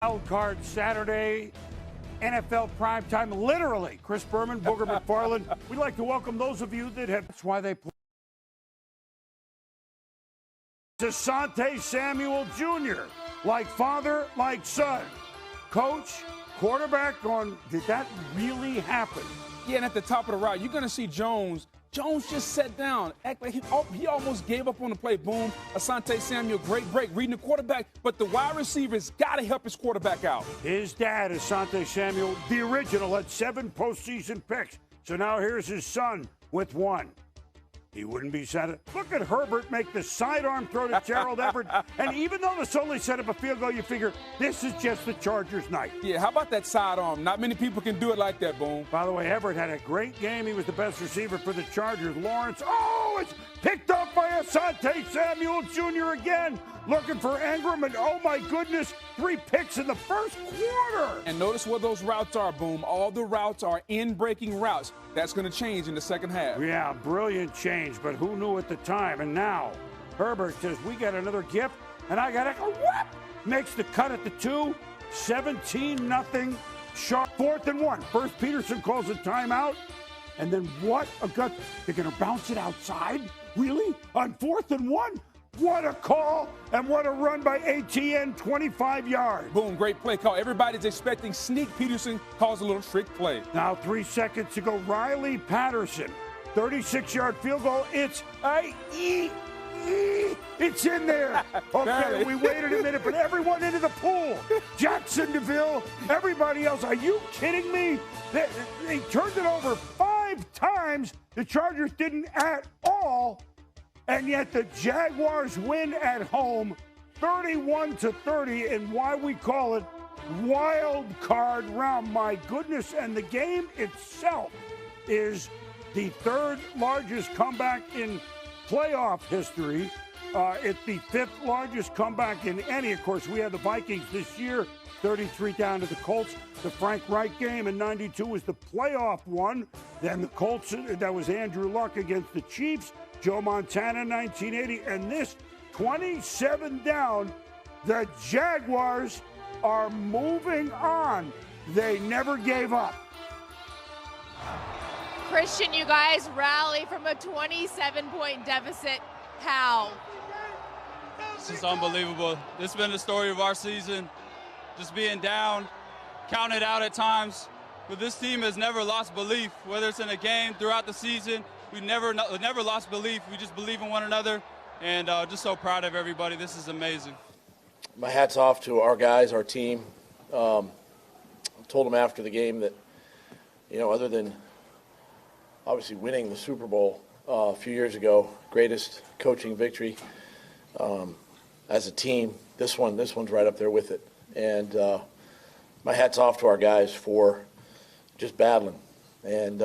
Wild card Saturday, NFL primetime, literally. Chris Berman, Booger McFarland. We'd like to welcome those of you that have. That's why they play. Asante Samuel Jr., like father, like son. Coach, quarterback on, did that really happen? Yeah, and at the top of the route, you're going to see Jones. Jones just sat down, act like he almost gave up on the play. Boom. Asante Samuel, great break, reading the quarterback, but the wide receiver's got to help his quarterback out. His dad, Asante Samuel, the original, had 7 postseason picks. So now here's his son with 1. He wouldn't be satisfied. Look at Herbert make the sidearm throw to Gerald Everett. And even though the Sully set up a field goal, you figure this is just the Chargers' night. Yeah, how about that sidearm? Not many people can do it like that, Boom. By the way, Everett had a great game. He was the best receiver for the Chargers. Lawrence, it's picked up by Asante Samuel Jr. again. Looking for Ingram, and oh my goodness, 3 picks in the first quarter. And notice where those routes are, Boom. All the routes are in-breaking routes. That's going to change in the second half. Yeah, brilliant change, but who knew at the time? And now Herbert says, we got another gift, and I got a whip. Makes the cut at the 2, 17-0, sharp 4th and 1. First, Peterson calls a timeout, and then what a gut. They're going to bounce it outside? Really? On 4th and 1? What a call, and what a run by ATN, 25 yards. Boom, great play call. Everybody's expecting sneak. Peterson calls a little trick play. Now 3 seconds to go. Riley Patterson, 36-yard field goal. It's it's in there. Okay, we waited a minute, but everyone into the pool. Jacksonville, everybody else. Are you kidding me? They turned it over 5 times. The Chargers didn't at all. And yet the Jaguars win at home 31-30, and why we call it wild card round. My goodness, and the game itself is the 3rd largest comeback in playoff history. It's the 5th largest comeback in any. Of course, we had the Vikings this year, 33 down to the Colts. The Frank Reich game in 92 was the playoff one. Then the Colts, that was Andrew Luck against the Chiefs. Joe Montana, 1980, and this 27 down, the Jaguars are moving on. They never gave up. Christian, you guys rally from a 27-point deficit. How? It's just unbelievable. This has been the story of our season. Just being down, counted out at times. But this team has never lost belief, whether it's in a game, throughout the season. We never lost belief. We just believe in one another, and just so proud of everybody. This is amazing. My hat's off to our guys, our team. I told them after the game that, other than obviously winning the Super Bowl a few years ago, greatest coaching victory as a team, this one's right up there with it. And my hat's off to our guys for just battling. And,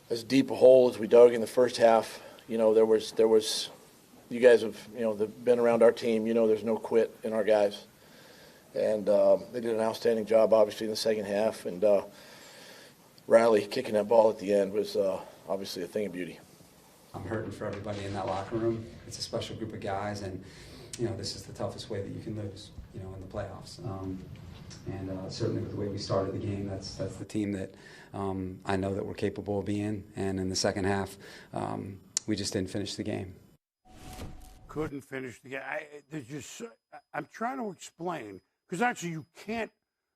as deep a hole as we dug in the first half, there was, you guys have, been around our team, there's no quit in our guys. And they did an outstanding job, obviously, in the second half. And Riley kicking that ball at the end was obviously a thing of beauty. I'm hurting for everybody in that locker room. It's a special group of guys, and, this is the toughest way that you can lose, in the playoffs. And certainly with the way we started the game, that's the team that I know that we're capable of being. And in the second half, we just didn't finish the game. Couldn't finish the game. I'm trying to explain, because actually you can't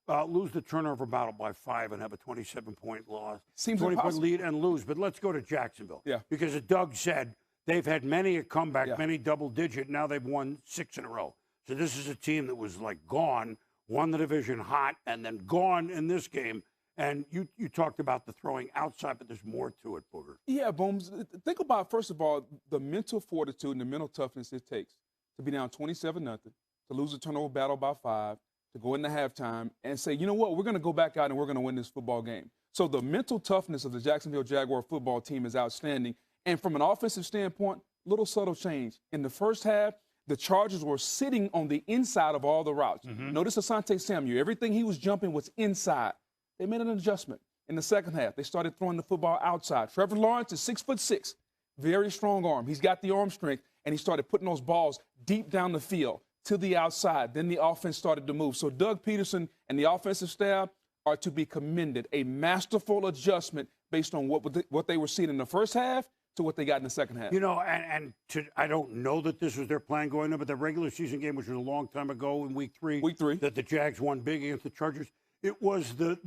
lose the turnover battle by 5 and have a 27-point loss. Seems 20-point lead and lose. But let's go to Jacksonville. Yeah. Because as Doug said, they've had many a comeback, many double-digit. Now they've won 6 in a row. So this is a team that was like gone, won the division hot, and then gone in this game. And you talked about the throwing outside, but there's more to it, Booger. Yeah, Booms. Think about, first of all, the mental fortitude and the mental toughness it takes to be down 27-0, to lose a turnover battle by 5, to go into halftime and say, you know what, we're going to go back out and we're going to win this football game. So the mental toughness of the Jacksonville Jaguar football team is outstanding. And from an offensive standpoint, little subtle change. In the first half, the Chargers were sitting on the inside of all the routes. Notice Asante Samuel. Everything he was jumping was inside. They made an adjustment. In the second half, they started throwing the football outside. Trevor Lawrence is 6'6", very strong arm. He's got the arm strength, and he started putting those balls deep down the field. to the outside. Then the offense started to move. So Doug Peterson and the offensive staff are to be commended. A masterful adjustment based on what they were seeing in the first half to what they got in the second half. You know, I don't know that this was their plan going up, but the regular season game, which was a long time ago in week three, that the Jags won big against the Chargers, it was the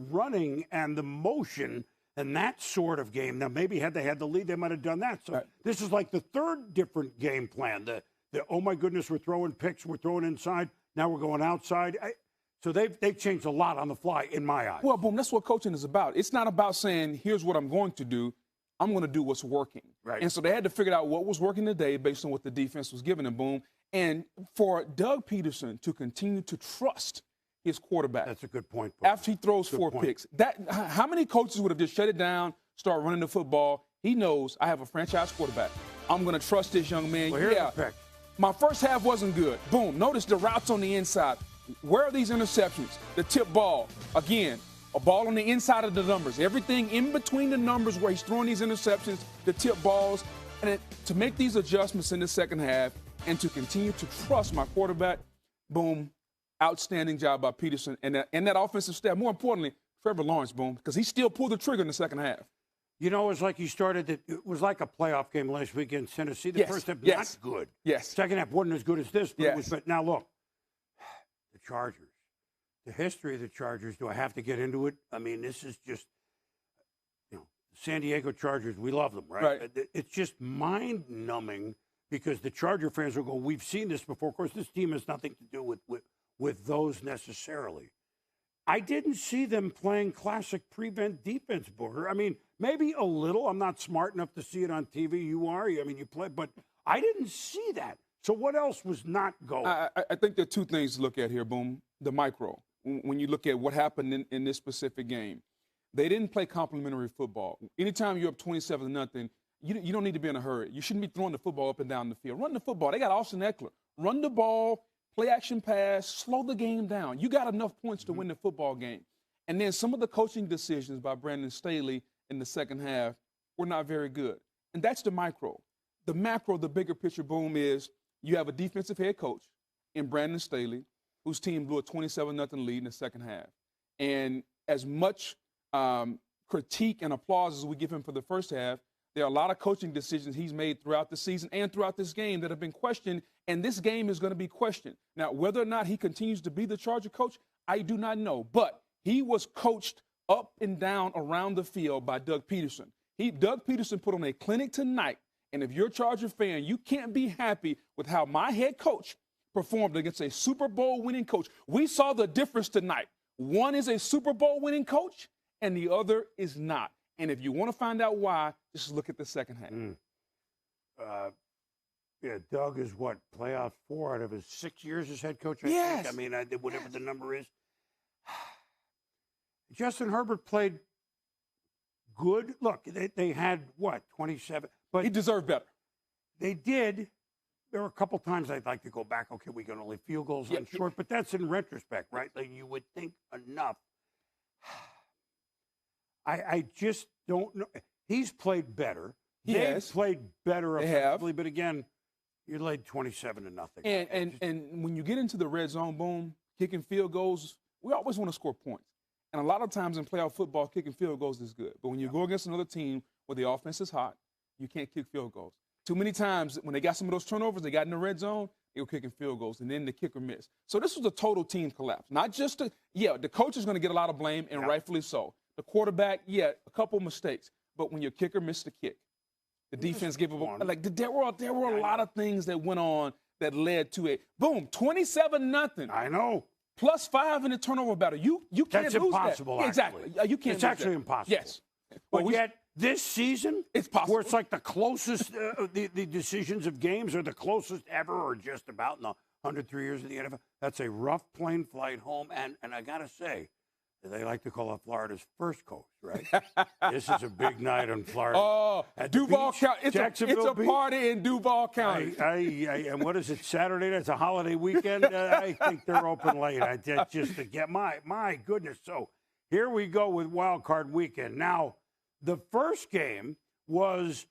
running and the motion and that sort of game. Now, maybe had they had the lead, they might have done that. So this is like the third different game plan. The oh, my goodness, we're throwing picks, we're throwing inside, now we're going outside. So they've changed a lot on the fly in my eyes. Well, boom, that's what coaching is about. It's not about saying, here's what I'm going to do. I'm going to do what's working. Right. And so they had to figure out what was working today based on what the defense was giving them, boom. And for Doug Peterson to continue to trust his quarterback. That's a good point. After he throws four picks. How many coaches would have just shut it down, start running the football? He knows I have a franchise quarterback. I'm going to trust this young man. Well, here's the pick. My first half wasn't good. Boom. Notice the routes on the inside. Where are these interceptions? The tip ball. Again, a ball on the inside of the numbers. Everything in between the numbers where he's throwing these interceptions, the tip balls. And to make these adjustments in the second half and to continue to trust my quarterback, boom, outstanding job by Peterson and that offensive staff. More importantly, Trevor Lawrence, boom, because he still pulled the trigger in the second half. You know, it was like it was like a playoff game last week in Tennessee. The first half, not good. Yes. Second half wasn't as good as this. But now, look, the Chargers. The history of the Chargers, do I have to get into it? I mean, this is just, San Diego Chargers, we love them, right? It's just mind-numbing because the Charger fans will go, we've seen this before. Of course, this team has nothing to do with those necessarily. I didn't see them playing classic prevent defense, Booger. I mean, maybe a little. I'm not smart enough to see it on TV. You are. I mean, you play. But I didn't see that. So what else was not going? I think there are two things to look at here, boom. The micro. When you look at what happened in this specific game, they didn't play complimentary football. Anytime you're up 27-0, you don't need to be in a hurry. You shouldn't be throwing the football up and down the field. Run the football. They got Austin Eckler. Run the ball, play action pass, slow the game down. You got enough points to win the football game. And then some of the coaching decisions by Brandon Staley in the second half were not very good. And that's the micro. The macro, the bigger picture, boom, is you have a defensive head coach in Brandon Staley, whose team blew a 27-0 lead in the second half. And as much critique and applause as we give him for the first half, there are a lot of coaching decisions he's made throughout the season and throughout this game that have been questioned, and this game is going to be questioned. Now, whether or not he continues to be the Charger coach, I do not know. But he was coached up and down around the field by Doug Peterson. Doug Peterson put on a clinic tonight, and if you're a Charger fan, you can't be happy with how my head coach performed against a Super Bowl winning coach. We saw the difference tonight. One is a Super Bowl winning coach, and the other is not. And if you want to find out why, just look at the second half. Doug is what, playoff 4 out of his 6 years as head coach? Yes. I mean, whatever the number is. Justin Herbert played good. Look, they had, 27? But he deserved better. They did. There were a couple times I'd like to go back. Okay, we got only field goals on short, but that's in retrospect, right? Like you would think enough. I just don't know. He's played better. They've played better effectively, but again, you laid 27-0. And when you get into the red zone, boom, kicking field goals, we always want to score points. And a lot of times in playoff football, kicking field goals is good. But when you go against another team where the offense is hot, you can't kick field goals. Too many times when they got some of those turnovers, they got in the red zone, they were kicking field goals, and then the kicker missed. So this was a total team collapse. Not just the coach is going to get a lot of blame, and rightfully so. The quarterback, a couple mistakes. But when your kicker missed the kick, the defense gave up. Like there were a lot of things that went on that led to a boom, 27-0. I know. +5 in the turnover battle. You can't lose that. That's impossible. Exactly. You can't. It's actually impossible. Yes. But yet this season, it's possible. Where it's like the closest, the decisions of games are the closest ever, or just about in the 103 years of the NFL. That's a rough plane flight home, and I gotta say, they like to call it Florida's first coast, right? This is a big night in Florida. Oh, Duval County. It's a party in Duval County. And what is it, Saturday? That's a holiday weekend. I think they're open late. Just to get my goodness. So here we go with Wild Card Weekend. Now, the first game was